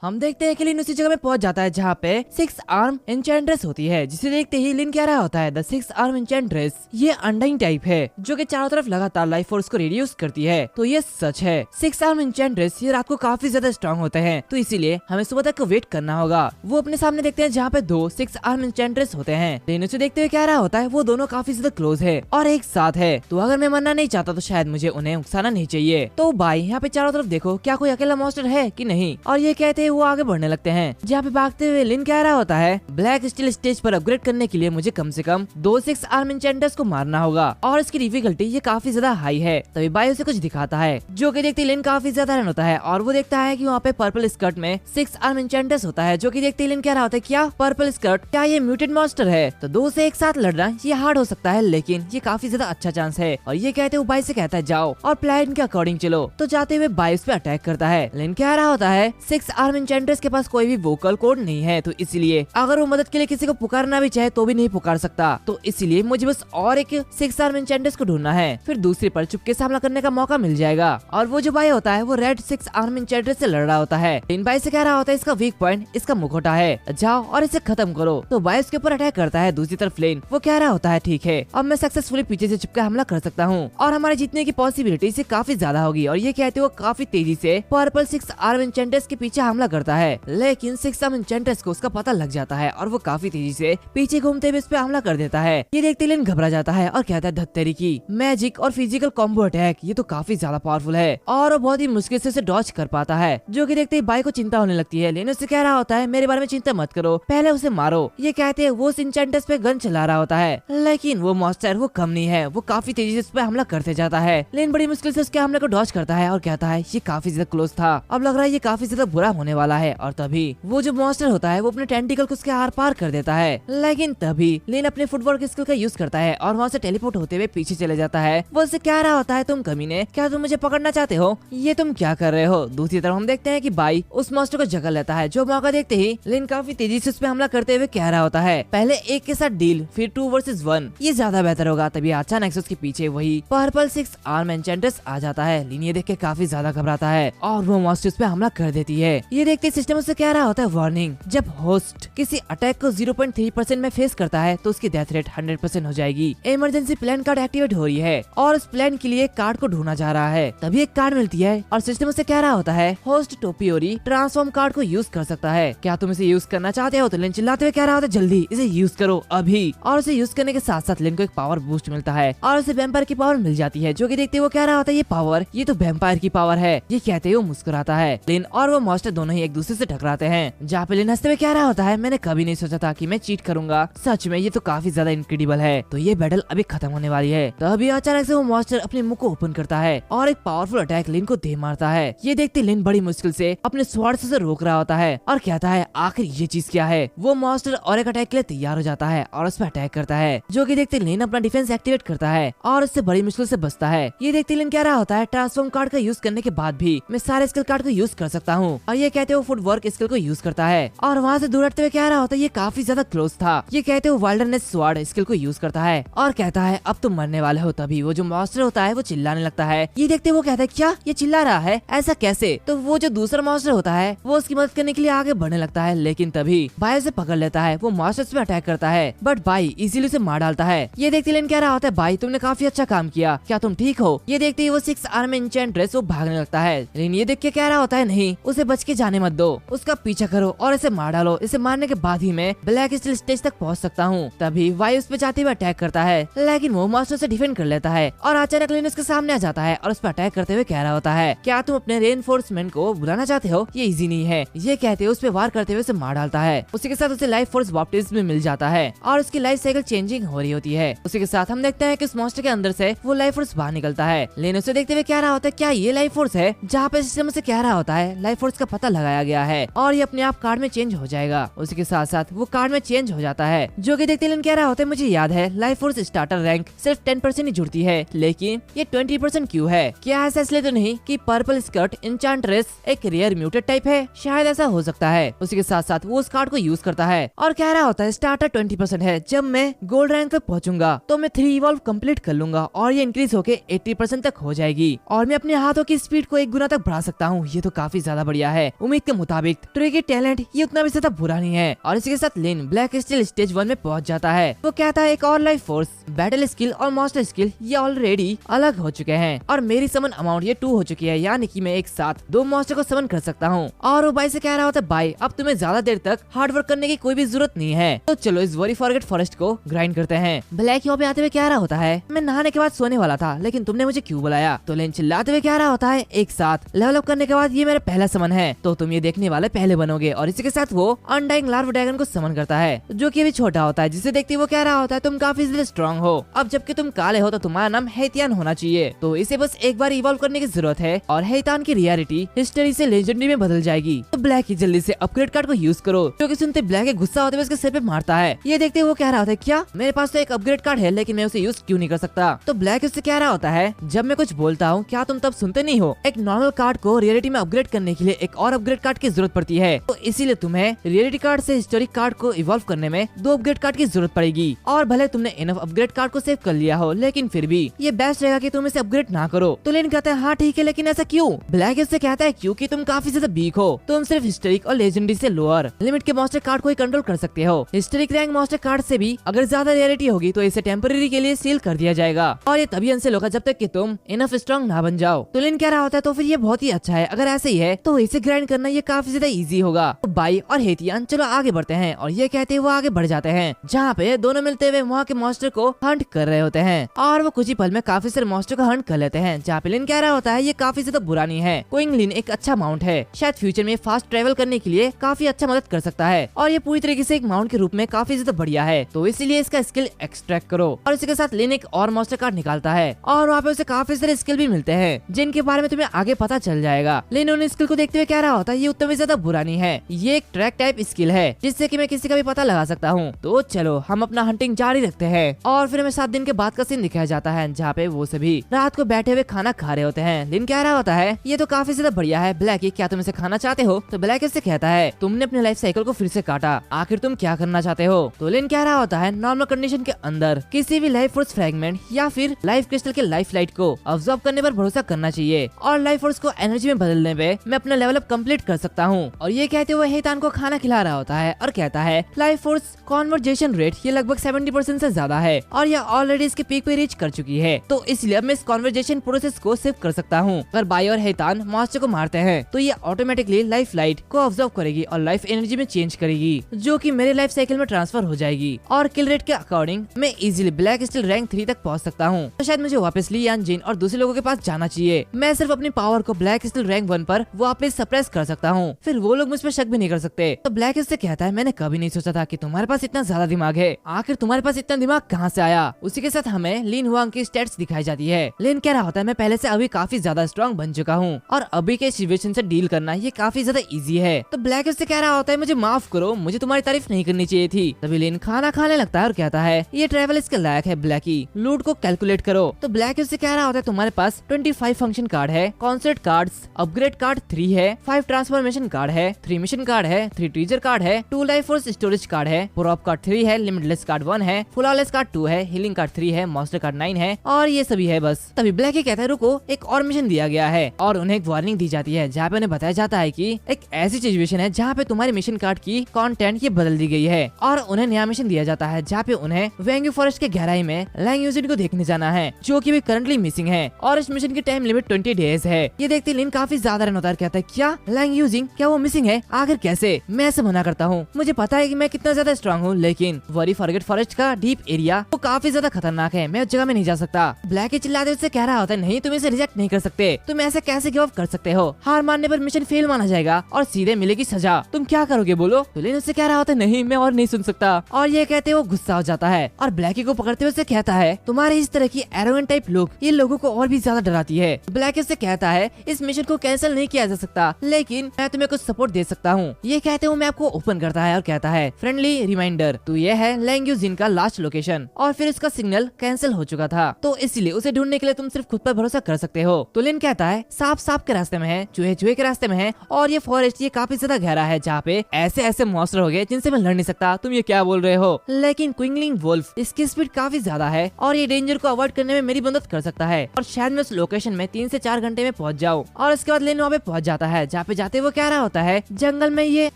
हम देखते हैं कि लिन उसी जगह में पहुंच जाता है जहाँ पे 6 आर्म एन्चेंट्रेस होती है, जिसे देखते ही लिन कह रहा होता है द 6 आर्म एन्चेंट्रेस ये अंडाइन टाइप है जो कि चारों तरफ लगातार लाइफ फोर्स को रिड्यूस करती है। तो ये सच है, 6 आर्म एन्चेंट्रेस ये रात को काफी ज्यादा स्ट्रॉन्ग होते हैं, तो इसीलिए हमें सुबह तक वेट करना होगा। वो अपने सामने देखते हैं जहाँ पे 2 6 आर्म एन्चेंट्रेस होते हैं। लिन उसे देखते हुए कह रहा होता है वो दोनों काफी ज्यादा क्लोज है और एक साथ है, तो अगर मैं मरना नहीं चाहता तो शायद मुझे उन्हें उकसाना नहीं चाहिए। तो भाई यहाँ पे चारों तरफ देखो क्या कोई अकेला मॉन्स्टर है कि नहीं, और ये कहते हैं वो आगे बढ़ने लगते हैं। जहाँ पे भागते हुए लिन कह रहा होता है ब्लैक स्टील स्टेज पर अपग्रेड करने के लिए मुझे कम से कम 2 6 आर्म एन्चेंट्रेस को मारना होगा और इसकी डिफिकल्टी ये काफी ज्यादा हाई है। तभी भाई उसे कुछ दिखाता है जो कि देखते लिन काफी ज्यादा हैरान होता है और वो देखता है कि वहाँ पे पर्पल स्कर्ट में 6 आर्म एन्चेंट्रेस होता है, जो कि देखते लिन कह रहा होता है क्या पर्पल स्कर्ट क्या ये म्यूटेंट मॉन्स्टर है, तो 2 से एक साथ लड़ना ये हार्ड हो सकता है लेकिन ये काफी ज्यादा अच्छा चांस है। और ये कहते हुए बाई से कहता है जाओ और प्लान के अकॉर्डिंग चलो, तो जाते हुए बाई उस पे अटैक करता है। लिन कह रहा होता है 6 आर्म एन्चेंट्रेस के पास कोई भी वोकल कोड नहीं है, तो इसलिए अगर वो मदद के लिए किसी को पुकारना भी चाहे तो भी नहीं पुकार सकता, तो इसलिए मुझे बस और एक 6 आर्म एन्चेंट्रेस को ढूंढना है, फिर दूसरी पर चुपके से हमला करने का मौका मिल जाएगा। और वो जो बाई होता है वो रेड 6 आर्म एन्चेंट्रेस से लड़ रहा होता है। लिन बाई से कह रहा होता है इसका वीक पॉइंट इसका मुखौटा है, जाओ और इसे खत्म करो, तो बाई उसके ऊपर अटैक करता है। दूसरी तरफ लिन वो कह रहा होता है ठीक है अब मैं सक्सेसफुली पीछे से चुपकर हमला कर सकता हूँ और हमारे जीतने की पॉसिबिलिटी से काफी ज्यादा होगी। और ये कहते हुए काफी तेजी से पर्पल 6 आर्म एन्चेंट्रेस के पीछे हमला करता है, लेकिन 6 आर्म एन्चेंट्रेस को उसका पता लग जाता है और वो काफी तेजी से पीछे घूमते हुए इस पे हमला कर देता है। ये देखते लिन घबरा जाता है और कहता है धत्तेरी की मैजिक और फिजिकल कॉम्बो अटैक ये तो काफी ज्यादा पावरफुल है, और वो बहुत ही मुश्किल से उसे डॉज कर पाता है, जो कि देखते ही बाई को चिंता होने लगती है। लिन उससे कह रहा होता है मेरे बारे में चिंता मत करो, पहले उसे मारो। ये कहते हैं वो उस एन्चेंट्रेस पे गन चला रहा होता है, लेकिन वो मॉन्स्टर वो कम नहीं है, वो काफी तेजी से उस पे हमला करते जाता है। लिन बड़ी मुश्किल से उसके हमले को डॉज करता है और कहता है ये काफी ज्यादा क्लोज था, अब लग रहा है ये काफी ज्यादा बुरा होने वाला है। और तभी वो जो मॉन्स्टर होता है वो अपने टेंटिकल को उसके आर पार कर देता है, लेकिन तभी लिन अपने फुटवर्क स्किल का यूज करता है और वहाँ से टेलीपोर्ट होते हुए पीछे चले जाता है। वो उससे कह रहा होता है तुम कमीने क्या तुम मुझे पकड़ना चाहते हो, ये तुम क्या कर रहे हो। दूसरी तरफ हम देखते हैं कि बाई उस मॉन्स्टर को जकड़ लेता है, जो मौका देखते ही लिन काफी तेजी से उस पे हमला करते हुए कह रहा होता है पहले एक के साथ डील फिर 2 वर्सेस 1 ये ज्यादा बेहतर होगा। तभी अचानक से उसके पीछे वही पर्पल 6 आर्म एन्चेंट्रेस आ जाता है। लिन ये देख के काफी ज्यादा घबराता है और वो मॉन्स्टर उस पे हमला कर देती है। ये देखते सिस्टम उससे कह रहा होता है वार्निंग जब होस्ट किसी अटैक को 0.3% में फेस करता है तो उसकी डेथ रेट 100% हो जाएगी। इमरजेंसी प्लान कार्ड एक्टिवेट हो रही है और उस प्लान के लिए कार्ड को ढूंढा जा रहा है। तभी एक कार्ड मिलती है और सिस्टम उससे कह रहा होता है होस्ट टोपियोरी ट्रांसफॉर्म कार्ड को यूज कर सकता है, क्या तुम इसे यूज करना चाहते हो। तो लिन चिल्लाते हुए कह रहा होता है जल्दी इसे यूज करो अभी, और उसे यूज करने के साथ साथ लिन को एक पावर बूस्ट मिलता है और उसे वैम्पायर की पावर मिल जाती है, जो कि देखते वो कह रहा होता है ये पावर ये तो वैम्पायर की पावर है। ये कहते हुए वो मुस्कुराता है। लिन और वो मॉन्स्टर दोनों ही एक दूसरे से टकराते हैं, जहाँ पे लिन हंसते हुए कह रहा होता है मैंने कभी नहीं सोचा था कि मैं चीट करूंगा, सच में ये तो काफी ज्यादा इनक्रेडिबल है। तो ये बैटल अभी खत्म होने वाली है। तभी अचानक से वो मॉन्स्टर अपने मुंह को ओपन करता है और एक पावरफुल अटैक लिन को दे मारता है। ये देखते लिन बड़ी मुश्किल से अपने स्वॉर्ड से रोक रहा होता है और कहता है आखिर ये चीज क्या है। वो मॉन्स्टर और एक अटैक के लिए तैयार हो जाता है और उस पर अटैक करता है, जो कि देखते लिन अपना डिफेंस एक्टिवेट करता है और उससे बड़ी मुश्किल से बचता है। ये देखते लिन कह रहा होता है ट्रांसफॉर्म कार्ड का यूज करने के बाद भी मैं सारे स्किल कार्ड को यूज कर सकता हूँ, और ये कहते वो फुटवर्क स्किल को यूज करता है और वहाँ से दूर हटते हुए कह रहा होता है ये काफी ज्यादा क्लोज था। ये कहते वो वाइल्डनेस स्वॉर्ड स्किल को यूज करता है और कहता है अब तुम मरने वाले हो। तभी वो जो मॉन्स्टर होता है वो चिल्लाने लगता है। ये देखते वो कहता है क्या ये चिल्ला रहा है ऐसा कैसे। तो वो जो दूसरा मॉन्स्टर होता है वो उसकी मदद करने के लिए आगे बढ़ने लगता है, लेकिन तभी बाई उसे पकड़ लेता है। वो मॉन्स्टर्स पे अटैक करता है बट बाई इजीली उसे मार डालता है। ये देखते लिन कह रहा होता है बाई तुमने काफी अच्छा काम किया, क्या तुम ठीक हो। ये देखते ही वो 6 आर्म एन्चेंट्रेस वो भागने लगता है। लेकिन ये देख के कह रहा होता है नहीं उसे बच के जाने मत दो, उसका पीछा करो और इसे मार डालो, इसे मारने के बाद ही मैं ब्लैक स्टील स्टेज तक पहुंच सकता हूँ। तभी वाई उस पे जाते हुए अटैक करता है, लेकिन वो मॉन्स्टर से डिफेंड कर लेता है और अचानक लिन उसके सामने आ जाता है और उस पर अटैक करते हुए कह रहा होता है क्या तुम अपने रेनफोर्समेंट को बुलाना चाहते हो, ये इजी नहीं है। ये कहते हुए उस पे वार करते हुए उसे मार डालता है। उसी के साथ उसे लाइफ फोर्स वापस में मिल जाता है और उसकी लाइफ साइकिल चेंजिंग हो रही होती है। उसी के साथ हम देखते हैं कि उस मॉन्स्टर के अंदर से वो लाइफ फोर्स बाहर निकलता है। लेन उसे देखते हुए कह रहा होता है क्या ये लाइफ फोर्स है, जहाँ पे सिस्टम से कह रहा होता है लाइफ फोर्स का पता लगाया गया है और ये अपने आप कार्ड में चेंज हो जाएगा। उसी के साथ साथ वो कार्ड में चेंज हो जाता है, जो कि देखते लेन कह रहा होता है मुझे याद है लाइफ फोर्स स्टार्टर रैंक सिर्फ 10% ही जुड़ती है, लेकिन ये 20% क्यों है। क्या ऐसा इसलिए तो नहीं कि पर्पल स्कर्ट एन्चेंट्रेस एक रेयर म्यूटेड टाइप है, शायद ऐसा हो सकता है। उसी के साथ साथ वो उस कार्ड को यूज करता है और कह रहा होता है स्टार्टर 20% है, जब मैं गोल्ड रैंक पे पहुंचूंगा तो मैं 3 इवॉल्व कंप्लीट कर लूंगा और ये इंक्रीज होके 80% तक हो जाएगी और मैं अपने हाथों की स्पीड को 1 गुना तक बढ़ा सकता हूँ। ये तो काफी ज्यादा बढ़िया है, उम्मीद के मुताबिक ट्री की टैलेंट ये उतना भी ज्यादा बुरा नहीं है और इसी के साथ लिन ब्लैक स्टील स्टेज 1 में पहुंच जाता है। वो कहता है एक और लाइफ फोर्स, बैटल स्किल और मास्टर स्किल ये ऑलरेडी अलग हो चुके हैं और मेरी समन अमाउंट ये 2 हो चुकी है, यानी कि मैं एक साथ 2 मॉन्स्टर को समन कर सकता हूँ। और वो बाई से कह रहा होता है भाई अब तुम्हें ज्यादा देर तक हार्ड वर्क करने की कोई भी जरूरत नहीं है, तो चलो इस वरी फॉरगेट फॉरेस्ट को ग्राइंड करते हैं। ब्लैक यहाँ पे आते हुए कह रहा होता है मैं नहाने के बाद सोने वाला था लेकिन तुमने मुझे क्यों बुलाया। तो लिन चिल्लाते हुए कह रहा होता है एक साथ लेवल अप करने के बाद ये मेरा पहला समन है, तो तुम ये देखने वाले पहले बनोगे। और इसी के साथ वो अनडाइंग लार्वा ड्रैगन को समन करता है जो कि अभी छोटा होता है, जिसे देखते वो कह रहा होता है तुम काफी ज्यादा स्ट्रॉन्ग हो, अब जबकि तुम काले हो तो तुम्हारा नाम हेतियान होना चाहिए, तो इसे बस एक बार इवॉल्व करने की जरूरत है और हेतियान की रियलिटी हिस्ट्री से लेजेंडरी में बदल जाएगी। तो ब्लैक की जल्दी से अपग्रेड कार्ड को यूज करो, जो कि सुनते ब्लैक के गुस्सा होते हुए उसके सिर पे मारता है। ये देखते वो कह रहा होता है क्या मेरे पास तो एक अपग्रेड कार्ड है लेकिन मैं उसे यूज क्यों नहीं कर सकता। तो ब्लैक उससे कह रहा होता है जब मैं कुछ बोलता हूँ क्या तुम तब सुनते नहीं हो, एक नॉर्मल कार्ड को रियलिटी में अपग्रेड करने के लिए एक और अपग्रेड कार्ड की जरूरत पड़ती है, तो इसीलिए तुम्हें रियलिटी कार्ड से हिस्टोरिक कार्ड को इवॉल्व करने में 2 अपग्रेड कार्ड की जरूरत पड़ेगी। और भले तुमने इनफ अपग्रेड कार्ड को सेव कर लिया हो लेकिन फिर भी ये बेस्ट रहेगा कि तुम इसे अपग्रेड ना करो। तो लेन कहता है हाँ ठीक है लेकिन ऐसा क्यों। ब्लैक इससे कहता है क्योंकि तुम काफी ज्यादा वीक हो, तुम सिर्फ हिस्टोरिक और लेजेंडरी से लोअर लिमिट के मास्टर कार्ड को ही कंट्रोल कर सकते हो। हिस्टोरिक रैंक मास्टर कार्ड से भी अगर ज्यादा रियलिटी होगी तो इसे टेम्पररी के लिए सील कर दिया जाएगा और ये तभी अनसेल होगा जब तक कि तुम इनफ स्ट्रॉन्ग ना बन जाओ। तो लेन कह रहा होता है तो फिर ये बहुत ही अच्छा है, अगर ऐसे ही है तो इसे ग्राइंड करना ये काफी ज्यादा इजी होगा। तो बाई और हेतियान चलो आगे बढ़ते हैं और ये कहते हुए वो आगे बढ़ जाते हैं जहाँ पे दोनों मिलते हुए वहाँ के मॉन्स्टर को हंट कर रहे होते हैं और वो कुछ ही पल में काफी सारे मॉन्स्टर को हंट कर लेते हैं। जहाँ पे लिन कह रहा होता है ये काफी ज्यादा बुरा नहीं है, क्विंगलिन एक अच्छा माउंट है, शायद फ्यूचर में फास्ट ट्रेवल करने के लिए काफी अच्छा मदद कर सकता है और ये पूरी तरीके से एक माउंट के रूप में काफी ज्यादा बढ़िया है, तो इसीलिए इसका स्किल एक्सट्रैक्ट करो। और इसके साथ लिन एक और मॉन्स्टर कार्ड निकालता है और वहाँ पे उसे काफी सारे स्किल भी मिलते हैं जिनके बारे में तुम्हें आगे पता चल जाएगा। लिन उन स्किल को देखते हुए कह रहा होता है ये उतना भी ज्यादा बुरा नहीं है, ये एक ट्रैक टाइप स्किल है जिससे कि मैं किसी का भी पता लगा सकता हूँ। तो चलो हम अपना हंटिंग जारी रखते हैं और फिर हमें 7 दिन के बाद का सीन दिखाया जाता है जहाँ पे वो सभी रात को बैठे हुए खाना खा रहे होते हैं। लिन कह रहा होता है ये तो काफी ज्यादा बढ़िया है ब्लैक, क्या तुम इसे खाना चाहते हो। तो ब्लैक इससे कहता है तुमने अपने लाइफ साइकिल को फिर से काटा, आखिर तुम क्या करना चाहते हो। तो लिन कह रहा होता है नॉर्मल कंडीशन के अंदर किसी भी लाइफ फोर्स फ्रैगमेंट या फिर लाइफ क्रिस्टल के लाइफ लाइट को ऑब्जर्व करने पर भरोसा करना चाहिए और लाइफ फोर्स को एनर्जी में बदलने में मैं अपना लेवल अप कंप्लीट कर सकता हूँ। और ये कहते हुए हेतान को खाना खिला रहा होता है और कहता है लाइफ फोर्स कॉन्वर्जेशन रेट ये लगभग 70% से ज्यादा है और यह ऑलरेडी इसके पीक पे रीच कर चुकी है, तो इसलिए अब मैं इस कॉन्वर्जेशन प्रोसेस को सेव कर सकता हूँ। अगर बाई और हेतान मॉन्स्टर को मारते हैं तो ये ऑटोमेटिकली लाइफ लाइट को ऑब्जर्व करेगी और लाइफ एनर्जी में चेंज करेगी जो कि मेरे लाइफ साइकिल में ट्रांसफर हो जाएगी और किल रेट के अकॉर्डिंग मैं इजीली ब्लैक स्टील रैंक 3 तक पहुंच सकता हूँ। तो शायद मुझे वापस ली यान जिन और दूसरे लोगों के पास जाना चाहिए, मैं सिर्फ अपनी पावर को ब्लैक स्टील रैंक 1 पर वापस सप्रेस कर सकता हूँ, फिर वो लोग मुझ पर शक भी नहीं कर सकते। तो ब्लैक इससे कहता है मैंने कभी नहीं सोचा था कि तुम्हारे पास इतना ज्यादा दिमाग है, आखिर तुम्हारे पास इतना दिमाग कहाँ से आया। उसी के साथ हमें लिन हुआंग की स्टेट्स दिखाई जाती है। लिन कह रहा होता है मैं पहले से अभी काफी ज्यादा स्ट्रॉन्ग बन चुका हूँ और अभी के सिचुएशन से डील करना ये काफी ज्यादा इजी है। तो ब्लैक इससे कह रहा होता है मुझे माफ करो, मुझे तुम्हारी तारीफ नहीं करनी चाहिए थी। तभी लिन खाना खाने लगता है और कहता है ये ट्रेवल इसके लायक है ब्लैकी, लूट को कैलकुलेट करो। तो ब्लैक इससे कह रहा होता है तुम्हारे पास 25 फंक्शन कार्ड है, कॉन्सर्ट कार्ड्स, अपग्रेड कार्ड 3 है, 5 ट्रांसफॉर्मेशन कार्ड है, 3 मिशन कार्ड है, 3 टीजर कार्ड है, 2 लाइफ फोर्स स्टोरेज कार्ड है, प्रॉप कार्ड 3 है, लिमिटलेस कार्ड 1 है, फ्लॉलेस कार्ड 2 है, हीलिंग कार्ड 3 है, मास्टर कार्ड 9 है और ये सभी है बस। तभी ब्लैक ही कहता है रुको एक और मिशन दिया गया है और उन्हें एक वार्निंग दी जाती है जहाँ पे उन्हें बताया जाता है कि एक ऐसी सिचुएशन है जहाँ पे तुम्हारे मिशन कार्ड की कंटेंट ये बदल दी गई है और उन्हें नया मिशन दिया जाता है जहाँ पे उन्हें वेंग्यू फॉरेस्ट के गहराई में लैंग यूजिन को देखने जाना है जो कि भी करंटली मिसिंग है और इस मिशन की टाइम लिमिट 20 डेज है। ये देखते लिन काफी ज्यादा रन होता है, कहता है क्या लैंग यूजिंग, क्या वो मिसिंग है, आखिर कैसे। मैं ऐसे मना करता हूँ, मुझे पता है कि मैं कितना ज्यादा स्ट्रॉन्ग हूँ लेकिन वरी फॉरगेट फॉरेस्ट का डीप एरिया वो काफी ज्यादा खतरनाक है, मैं उस जगह में नहीं जा सकता। ब्लैक चिल्लाते उससे कह रहा होता है नहीं तुम इसे रिजेक्ट नहीं कर सकते, तुम ऐसे कैसे गिव अप कर सकते हो, हार मानने पर मिशन फेल माना जाएगा और सीधे मिलेगी सजा, तुम क्या करोगे बोलो। तो लिन उससे कह रहा होता है नहीं मैं और नहीं सुन सकता और ये कहते वो गुस्सा हो जाता है और ब्लैकी को पकड़ते हुए कहता है तुम्हारे इस तरह की एरोगेंट टाइप लुक ये लोगों को और भी ज्यादा डराती है। ब्लैक इससे कहता है इस मिशन को कैंसिल नहीं किया जा सकता लेकिन मैं तुम्हें कुछ सपोर्ट दे सकता हूँ। ये कहते हुए मैं आपको ओपन करता है और कहता है फ्रेंडली रिमाइंडर, तो ये है लैंग्यू जिन का लास्ट लोकेशन और फिर इसका सिग्नल कैंसिल हो चुका था, तो इसलिए उसे ढूंढने के लिए तुम सिर्फ खुद पर भरोसा कर सकते हो। तो लिन कहता है सांप सांप के रास्ते में है, चूहे चूहे के रास्ते में है और ये फॉरेस्ट ये काफी ज्यादा गहरा है जहाँ पे ऐसे ऐसे मॉन्स्टर हो गए जिनसे मैं लड़ नहीं सकता, तुम ये क्या बोल रहे हो। लेकिन क्विंगलिंग वुल्फ इसकी स्पीड काफी ज्यादा है और ये डेंजर को अवॉइड करने में मेरी मदद कर सकता है और शायद मैं उस लोकेशन में 3 से 4 घंटे में पहुंच जाऊँ। और उसके बाद लिन वहाँ पे पहुंच जाता है जहाँ पे जाते वो कह रहा होता है जंगल में ये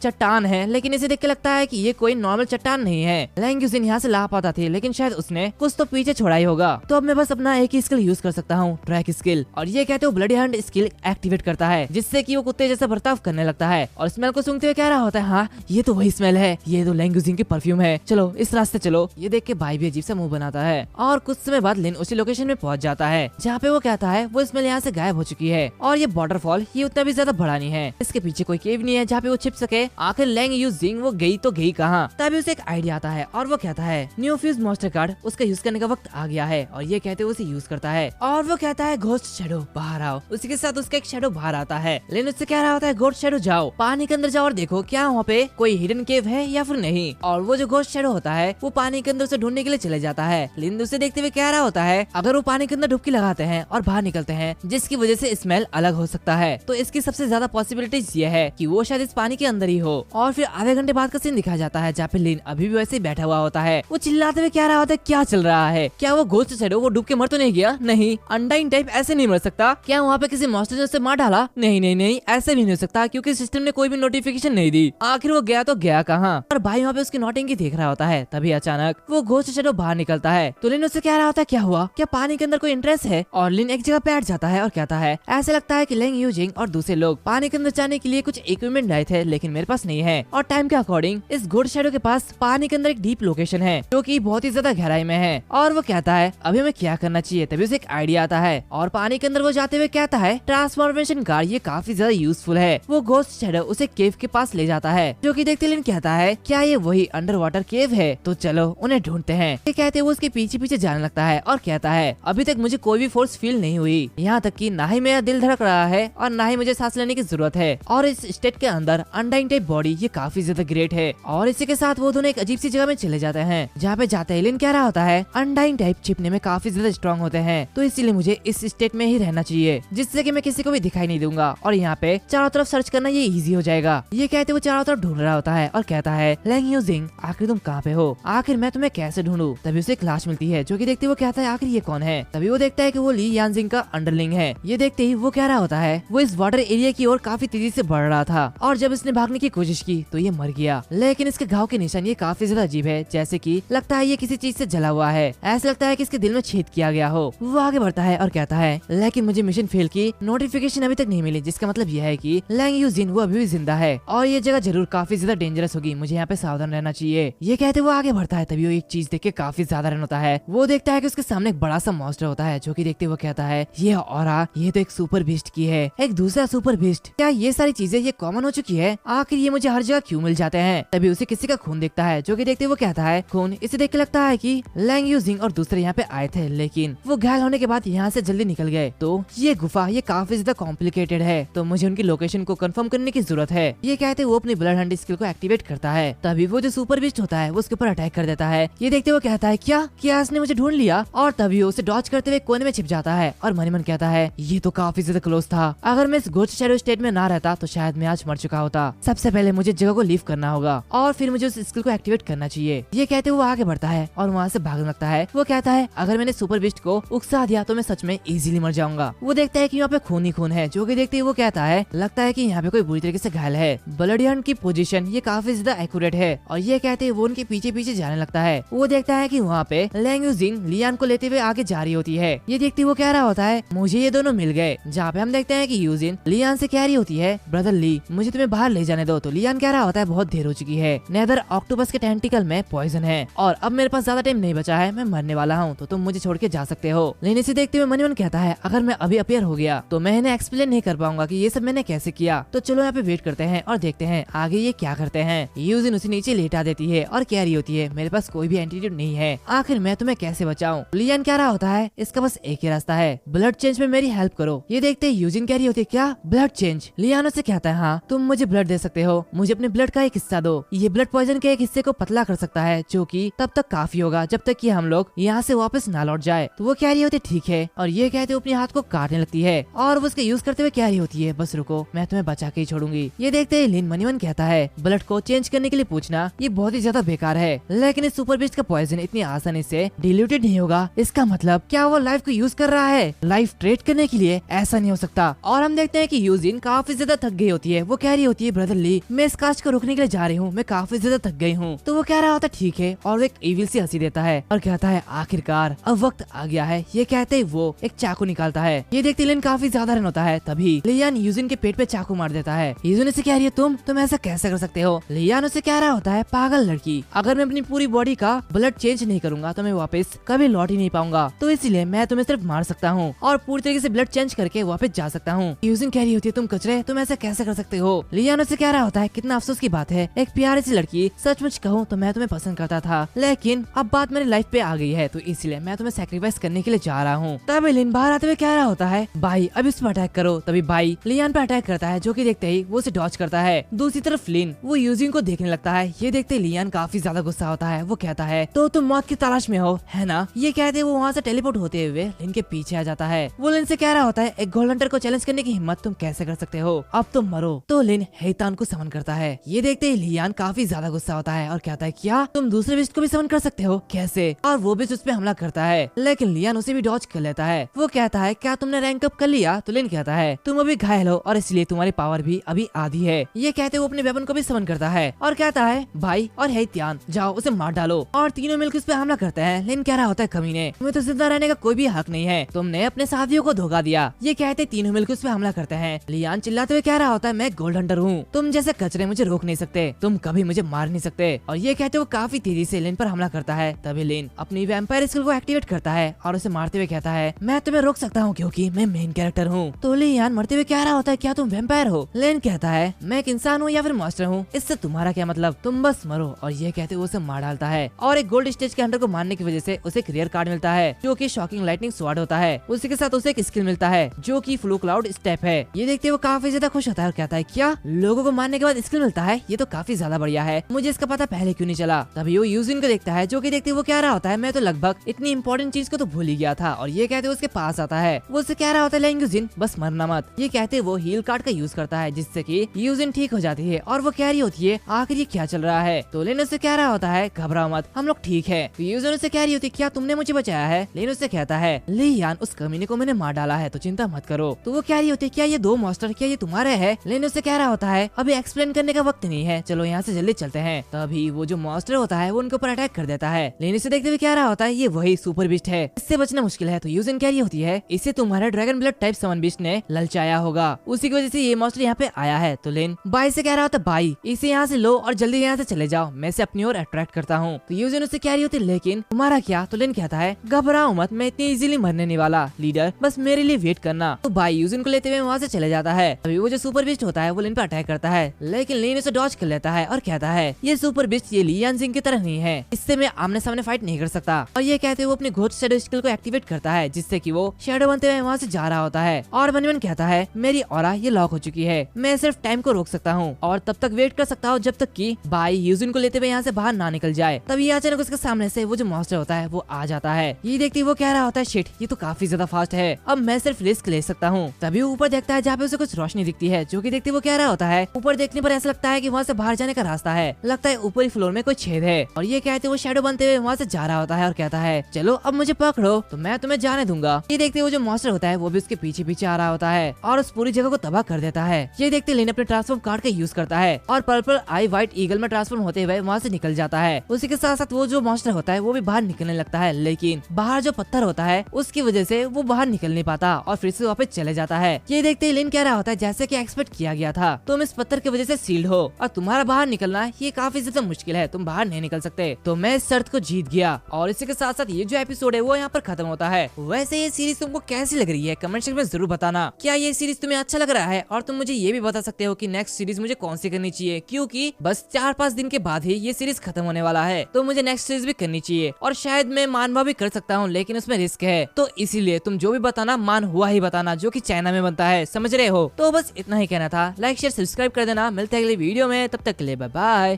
चट्टान है, लेकिन इसे देख के लगता है कि ये कोई नॉर्मल चट्टान नहीं है। लैंग यूजिन यहाँ से लापता थी, लेकिन शायद उसने कुछ तो पीछे छोड़ा ही होगा, तो अब मैं बस अपना एक ही स्किल यूज कर सकता हूँ, ट्रैक स्किल। और ये कहते हो ब्लडी हंट स्किल एक्टिवेट करता है, जिससे कि वो कुत्ते जैसा बर्ताव करने लगता है और स्मेल को सूंघते हुए कह रहा होता है हाँ ये तो वही स्मेल है, ये तो लैंग यूजिन की परफ्यूम है, चलो इस रास्ते चलो। ये देख के भाई भी अजीब सा मुंह बनाता है और कुछ समय बाद लिन उसी लोकेशन में पहुंच जाता है जहाँ पे वो कहता है वो स्मेल यहाँ से गायब हो चुकी है और ये वाटरफॉल ये उतना भी ज्यादा बड़ा नहीं है, इसके पीछे कोई केव नहीं है जहाँ पे वो छिप सके। आखिर लैंग यूजिंग वो गई तो गई कहाँ। तभी उसे एक आइडिया आता है और वो कहता है न्यू फ्यूज मास्टर कार्ड, उसका यूज करने का वक्त आ गया है। और ये कहते हुए उसे यूज करता है और वो कहता है घोस्ट शैडो बाहर आओ। उसी के साथ उसका एक शैडो बाहर आता है, लेकिन उससे कह रहा होता है घोस्ट शैडो जाओ पानी के अंदर जाओ और देखो क्या वहाँ पे कोई हिडन केव है या फिर नहीं। और वो जो घोस्ट शैडो होता है वो पानी के अंदर से ढूंढने के लिए चले जाता है। लिन उसे देखते हुए कह रहा होता है अगर वो पानी के अंदर डुबकी लगाते हैं और बाहर निकलते हैं जिसकी वजह से स्मेल अलग हो सकता है, तो इसकी सबसे ज्यादा पॉसिबिलिटीज ये है कि वो शायद इस पानी के अंदर ही हो। और फिर आधे घंटे बाद का सीन दिखाया जाता है जहाँ पे लिन अभी भी वैसे ही बैठा हुआ होता है। वो चिल्लाते हुए कह रहा होता है क्या चल रहा है, क्या वो घोस्ट शैडो वो डूब के मर तो नहीं गया? नहीं, अनडाइन टाइप ऐसे नहीं मर सकता। क्या वहाँ पे किसी मॉन्स्टर ने उसे मार डाला? नहीं नहीं नहीं, ऐसे भी नहीं हो सकता क्योंकि सिस्टम ने कोई भी नोटिफिकेशन नहीं दी। आखिर वो गया तो गया कहाँ? और भाई वहाँ पे उसकी नोटिंग देख रहा होता है। तभी अचानक वो घोस्ट शैडो बाहर निकलता है तो लिन उससे कह रहा होता है क्या हुआ, क्या पानी के अंदर कोई इंटरेस्ट है? और लिन एक जगह बैठ जाता है और कहता है ऐसा लगता है कि लैंग यूजिंग और दूसरे लोग पानी के अंदर जाने के लिए कुछ इक्विपमेंट लाए थे, लेकिन मेरे पास नहीं है। और टाइम के अकॉर्डिंग इस घोस्ट शैडो के पास पानी के अंदर एक डीप लोकेशन है जो कि बहुत ही ज्यादा गहराई में है। और वो कहता है अभी हमें क्या करना चाहिए। तभी उसे एक आइडिया आता है और पानी के अंदर वो जाते हुए कहता है ट्रांसफॉर्मेशन कार्ड ये काफी ज्यादा यूजफुल है। वो घोस्ट शैडो उसे केव के पास ले जाता है, जो कि देखते लिन कहता है क्या ये वही अंडर वाटर केव है, तो चलो उन्हें ढूंढते हैं। ये कहते वो उसके पीछे पीछे जाने लगता है और कहता है अभी तक मुझे कोई भी फोर्स फील नहीं हुई, यहाँ तक कि ना ही मेरा दिल धड़क रहा है और ना ही मुझे सांस लेने की जरूरत है। और इस स्टेट के अंदर अनडाइन टाइप बॉडी ये काफी ज्यादा ग्रेट है। और इसी के साथ वो दोनों एक अजीब सी जगह में चले जाते हैं जहाँ पे जाते ही लिन कह रहा होता है अनडाइन टाइप छिपने में काफी ज्यादा स्ट्रॉन्ग होते हैं, तो इसीलिए मुझे इस स्टेट में ही रहना चाहिए जिससे कि मैं किसी को भी दिखाई नहीं दूंगा और यहाँ पे चारों तरफ सर्च करना ये इजी हो जाएगा। ये कहते वो चारों तरफ ढूंढ रहा होता है और कहता है लैंग यूजिंग आखिर तुम कहाँ पे हो, आखिर मैं तुम्हें कैसे ढूंढूं। तभी उसे क्लास मिलती है जो कि देखते वो कहता है आखिर ये कौन है। तभी वो देखता है कि वो ली यानजिंग का अंडरलिंग है। ये देखते ही वो कह रहा होता है वो इस वाटर एरिया की ओर काफी तेजी से बढ़ रहा था और जब इसने भागने की कोशिश की तो ये मर गया, लेकिन इसके घाव के निशान ये काफी ज्यादा अजीब है, जैसे कि लगता है ये किसी चीज से जला हुआ है, ऐसा लगता है कि इसके दिल में छेद किया गया हो। वो आगे बढ़ता है और कहता है लेकिन मुझे मिशन फेल की नोटिफिकेशन अभी तक नहीं मिली, जिसका मतलब यह है कि लैंग यूजिन वो अभी भी जिंदा है और ये जगह जरूर काफी ज्यादा डेंजरस होगी, मुझे यहाँ पे सावधान रहना चाहिए। ये कहते वो आगे बढ़ता है। तभी वो एक चीज देख के काफी ज्यादा रहना होता है। वो देखता है कि उसके सामने एक बड़ा सा मॉन्स्टर होता है जो कि देखते वो कहता है ये ऑरा ये तो एक सुपर बीस्ट की है, एक दूसरा सुपर बीस्ट, क्या ये सारी चीजें ये कॉमन हो चुकी है, आखिर ये मुझे हर जगह क्यों मिल जाते हैं। तभी उसे किसी का खून दिखता है जो कि देखते वो कहता है खून। इसे देख के लगता है कि लैंग यूजिंग और दूसरे यहाँ पे आए थे, लेकिन वो घायल होने के बाद यहाँ से जल्दी निकल गए, तो ये गुफा ये काफी ज्यादा कॉम्प्लिकेटेड है, तो मुझे उनकी लोकेशन को कंफर्म करने की जरूरत है। ये कहते वो अपनी ब्लड हंट स्किल को एक्टिवेट करता है। तभी वो जो सुपर बीस्ट होता है वो उसके ऊपर अटैक कर देता है। ये देखते वो कहता है क्या इसने मुझे ढूंढ लिया, और तभी उसे डॉज करते हुए कोने में छिप जाता है और मन ही मन कहता है ये तो काफी ज्यादा क्लोज था, अगर मैं इस घोस्ट शैडो स्टेट में ना रहता तो शायद मैं आज मर चुका होता। सबसे पहले मुझे जगह को लीव करना होगा और फिर मुझे उस स्किल को एक्टिवेट करना चाहिए। ये कहते वो आगे बढ़ता है और वहाँ से भागने लगता है। वो कहता है अगर मैंने सुपर बीस्ट को उकसा दिया तो मैं सच में इजीली मर जाऊंगा। वो देखता है कि यहाँ पे खून ही खून है, जो कि देखते ही वो कहता है लगता है कि यहाँ पे कोई बुरी तरीके से घायल है। ब्लडी हंट की पोजीशन ये काफी ज्यादा एक्यूरेट है और ये कहते वो उनके पीछे पीछे जाने लगता है। वो देखता है कि वहाँ पे लैंग यूजिंग लियान को लेते हुए आगे जा रही होती है। ये देखते वो कह रहा होता है मुझे ये दोनों मिल गए, जहाँ पे हम देखते हैं कि यूजिन लियान से कह रही होती है ब्रदर ली मुझे तुम्हें बाहर ले जाने दो, तो लियान कह रहा होता है बहुत देर हो चुकी है, नेदर ऑक्टोपस के टेंटिकल में पॉइजन है और अब मेरे पास ज्यादा टाइम नहीं बचा है, मैं मरने वाला हूँ, तो तुम मुझे छोड़ के जा सकते हो। लेकिन इसे देखते हुए मन कहता है अगर मैं अभी अपीयर हो गया तो मैं इन्हें एक्सप्लेन नहीं कर पाऊंगा कि ये सब मैंने कैसे किया, तो चलो यहाँ पे वेट करते हैं और देखते हैं आगे ये क्या करते हैं। यूजिन उसे नीचे लेटा देती है और कह रही होती है मेरे पास कोई भी एंटीट्यूड नहीं है, आखिर मैं तुम्हें कैसे बचाऊं। लियान कह रहा होता है इसका बस एक ही रास्ता है, ब्लड चेंज में मेरी हेल्प करो। ये देखते यूजिन कह रही होती है क्या ब्लड चेंज। लियान से कहता है हाँ तुम मुझे ब्लड दे सकते हो, मुझे अपने ब्लड का एक हिस्सा दो, ये ब्लड पॉइजन के एक हिस्से को पतला कर सकता है जो कि तब तक काफी होगा जब तक कि हम लोग यहाँ से वापस ना लौट जाए। तो वो कह रही होती ठीक है और ये कहते हुए अपने हाथ को काटने लगती है और वो उसके यूज करते हुए कह रही होती है बस रुको मैं तुम्हें बचा के ही छोड़ूंगी। ये देखते ही लिन मनी मन कहता है ब्लड को चेंज करने के लिए पूछना ये बहुत ही ज्यादा बेकार है, लेकिन इस सुपर बीस्ट का पॉइजन इतनी आसानी से डिल्यूटेड नहीं होगा, इसका मतलब क्या वो लाइफ को यूज कर रहा है लाइफ ट्रेड करने के लिए, ऐसा नहीं हो सकता। और हम देखते हैं कि यूजिन काफी ज्यादा थक गई होती है। वो कह रही होती है ब्रदर ली, मैं इस कास्ट को रोकने के लिए जा रही हूँ, मैं काफी ज्यादा थक गई हूँ। तो वो कह रहा होता है ठीक है, और वो एक इविल सी हंसी देता है और कहता है आखिरकार अब वक्त आ गया है। ये कहते ही वो एक चाकू निकालता है। ये देखते लिन काफी ज्यादा रन होता है। तभी लियान यूजिन के पेट पे चाकू मार देता है। यूजिन से कह रही है तुम ऐसा कैसे कर सकते हो। लियान उसे कह रहा होता है पागल लड़की, अगर मैं अपनी पूरी बॉडी का ब्लड चेंज नहीं करूंगा तो मैं वापस कभी लौट ही नहीं पाऊंगा, तो इसलिए मैं तुम्हें सिर्फ मार सकता हूँ और पूरी तरीके से ब्लड चेंज करके वापस जा सकता हूँ। यूजिन कह रही होती है तुम कचरे, तुम ऐसा कैसे कर सकते हो। लियान उसे कह रहा होता है कितना अफसोस की बात है, एक प्यारी सी लड़की, सचमुच कहूँ तो मैं तुम्हें पसंद करता था, लेकिन अब बात मेरी लाइफ पे आ गई है, तो इसलिए मैं तुम्हें सेक्रीफाइस करने के लिए जा रहा हूँ। तभी लिन बाहर आते हुए कह रहा होता है भाई अब इस पर अटैक करो। तभी भाई लियान पे अटैक करता है, जो कि देखते ही वो उसे डॉज करता है। दूसरी तरफ लिन वो यूजिन को देखने लगता है। ये देखते लियान काफी ज्यादा गुस्सा होता है। वो कहता है तो तुम मौत की तलाश में हो, है ना। ये कहते वो वहाँ से टेलीपोर्ट होते हुए लिन के पीछे आ जाता है। वो लिन से कह रहा होता है एक गोल्ड हंटर को चैलेंज करने की हिम्मत तुम कैसे कर सकते हो, अब तुम मरो। तो लिन हेतान को समन करता है। ये देखते ही लियान काफी ज्यादा गुस्सा होता है और कहता है क्या तुम दूसरे बिस्ट को भी समन कर सकते हो, कैसे। और वो भी उस पे हमला करता है, लेकिन लियान उसे भी डॉज कर लेता है। वो कहता है क्या तुमने रैंक अप कर लिया। तो लिन कहता है तुम अभी घायल हो और इसलिए तुम्हारी पावर भी अभी आधी है। ये कहते वो अपने वेपन को भी समन करता है और कहता है भाई और हेतियान जाओ उसे मार डालो। और तीनों मिलकर उस पे हमला करते हैं। लिन कह रहा होता है कमीने, तुम्हें तो जिंदा रहने का कोई भी हक नहीं है, तुमने अपने साथियों को धोखा दिया। ये कहते तीनों मिलकर उस पे हमला करते हैं। लियान चिल्लाते हुए कह रहा होता है मैं गोल्ड हंटर हूँ, तुम जैसे कचरे मुझे रोक नहीं सकते, तुम कभी मुझे मार नहीं सकते। और ये कहते वो काफी तेजी से लिन पर हमला करता है। तभी लिन अपनी वैम्पायर स्किल को एक्टिवेट करता है और उसे मारते हुए कहता है मैं तुम्हें रोक सकता हूँ क्योंकि मैं मेन कैरेक्टर हूँ। तो लियान मरते हुए कह रहा होता है क्या तुम वैम्पायर हो। लिन कहता है मैं एक इंसान हूँ या फिर मॉन्स्टर हूँ, इससे तुम्हारा क्या मतलब, तुम बस मरो। और ये कहते वो उसे मार डालता है और एक गोल्ड स्टेज के हंटर को मारने की वजह से उसे एक रेयर कार्ड मिलता है जो कि शॉकिंग लाइटनिंग स्वॉर्ड होता है। उसी के साथ उसे एक स्किल मिलता है जो कि फ्लो क्लाउड स्टेप है। ये देखते वो काफी ज्यादा खुश होता है और कहता है क्या लोगों को मारने के बाद स्किल मिलता है, ये तो काफी ज्यादा बढ़िया है, मुझे इसका पता पहले क्यों नहीं चला। तभी वो यूजिन को देखता है, जो कि देखते वो कह रहा होता है मैं तो लगभग इतनी इंपॉर्टेंट चीज को तो भूल ही गया था। और ये कहते उसके पास आता है, वो उसे कह रहा होता है यूजिन बस मरना मत। ये कहते वो हील कार्ड का यूज करता है जिससे कि यूजिन ठीक हो जाती है और वो कह रही होती है आखिर ये क्या चल रहा है। तो लेन उससे कह रहा होता है घबराओ मत, हम लोग ठीक है। तो यूजिन उससे कह रही होती है क्या तुमने मुझे बचाया है। लेन उससे कहता है लियान उस कमीने को मैंने मार डाला है तो चिंता मत करो। तो वो कह रही होती है क्या ये दो मॉन्स्टर क्या ये तुम्हारे है। लेन उससे कह रहा होता है अभी एक्सप्लेन करने का वक्त नहीं है, चलो यहाँ से जल्दी चलते हैं। तभी वो जो मॉन्स्टर होता है वो उनके ऊपर अटैक कर देता है। लेन इसे देखते हुए कह रहा होता है ये वही सुपर बीस्ट है, इससे बचना मुश्किल है। तो यूजिन कह रही होती है इसे तुम्हारे ड्रैगन ब्लड टाइप समन बीस्ट ने ललचाया होगा, उसी की वजह से ये मॉन्स्टर यहाँ पे आया है। तो लेन बाई से कह रहा होता भाई इसे यहाँ से लो और जल्दी यहाँ से चले जाओ, मैं इसे अपनी ओर अट्रैक्ट करता हूँ। तो यूजिन उससे कह रही होती लेकिन तुम्हारा क्या। तो लेन कहता है घबराओ मत, मैं इतनी इजीली मरने नहीं वाला लीडर, बस मेरे लिए वेट करना। तो भाई यूजिन को लेते हुए वहाँ से चले जाता है। अभी वो जो सुपर बीस्ट होता है वो लेन पे अटैक करता है, लेकिन लेन उसे डॉज कर लेता है और कहता है ये सुपर बीस्ट ये लियान जिंग की तरह नहीं है, इससे मैं आमने सामने फाइट नहीं कर सकता। और ये कहते हुए वो अपनी घोस्ट शैडो स्किल को एक्टिवेट करता है जिससे कि वो शैडो बनते हुए वहाँ से जा रहा होता है। और वन कहता है मेरी ऑरा ये लॉक हो चुकी है, मैं सिर्फ टाइम को रोक सकता हूँ और तब तक वेट कर सकता हूँ जब तक कि भाई यूजिन को लेते हुए यहाँ से बाहर ना निकल जाए। तभी अचानक उसके सामने से वो जो मॉन्स्टर होता है वो आ जाता है। ये देखते वो कह रहा होता है शिट ये तो काफी ज्यादा फास्ट है, अब मैं सिर्फ रिस्क ले सकता हूँ। तभी वो ऊपर देखता है जहाँ पे उसे कुछ रोशनी दिखती है, जो कि देखते वो कह रहा होता है ऊपर देखने पर ऐसा लगता है कि वहाँ से बाहर जाने का रास्ता है, लगता है ऊपरी फ्लोर में कोई छेद है। और ये कहते वो शैडो बनते हुए वहाँ से जा रहा होता है और कहता है चलो अब मुझे पकड़ो तो मैं तुम्हें जाने दूंगा। ये देखते वो जो मॉन्स्टर होता है वो भी उसके पीछे पीछे आ रहा होता है और उस पूरी जगह को तबाह कर देता है। ये देखते लेन अपने ट्रांसफॉर्म कार्ड का यूज करता है और पर्पल आई व्हाइट ईगल में ट्रांसफॉर्म होते हुए वहाँ से निकल जाता है। उसी के साथ साथ वो जो मॉन्स्टर होता है वो भी बाहर निकलने लगता है, लेकिन बाहर जो पत्थर होता है उसकी वजह से वो बाहर निकल नहीं पाता और फिर से वापस चले जाता है। ये देखते लिन कह रहा होता है जैसे कि एक्सपेक्ट किया गया था, तुम इस पत्थर की वजह से सील्ड हो और तुम्हारा बाहर निकलना ये काफी ज्यादा मुश्किल है, तुम बाहर नहीं निकल सकते। तो मैं इस शर्त को जीत गया। और इसी के साथ साथ ये जो एपिसोड है वो यहाँ पर खत्म होता है। वैसे ये सीरीज तुमको कैसी लग रही है कमेंट सेक्शन में जरूर बताना। क्या ये सीरीज तुम्हें अच्छा लग रहा है और तुम मुझे ये भी बता सकते हो कि नेक्स्ट सीरीज मुझे कौन सी करनी चाहिए, क्योंकि बस 4-5 दिन के बाद ही ये सीरीज खत्म होने वाला है, तो मुझे नेक्स्ट सीरीज भी करनी चाहिए। और शायद मैं मानवा भी कर सकता हूँ लेकिन उसमें रिस्क है, तो इसीलिए तुम जो भी बताना मान हुआ ही बताना जो कि चाइना में बनता है, समझ रहे हो। तो बस इतना ही कहना था, लाइक शेयर सब्सक्राइब कर देना। मिलते हैं अगली वीडियो में, तब तक के लिए बाय बाय।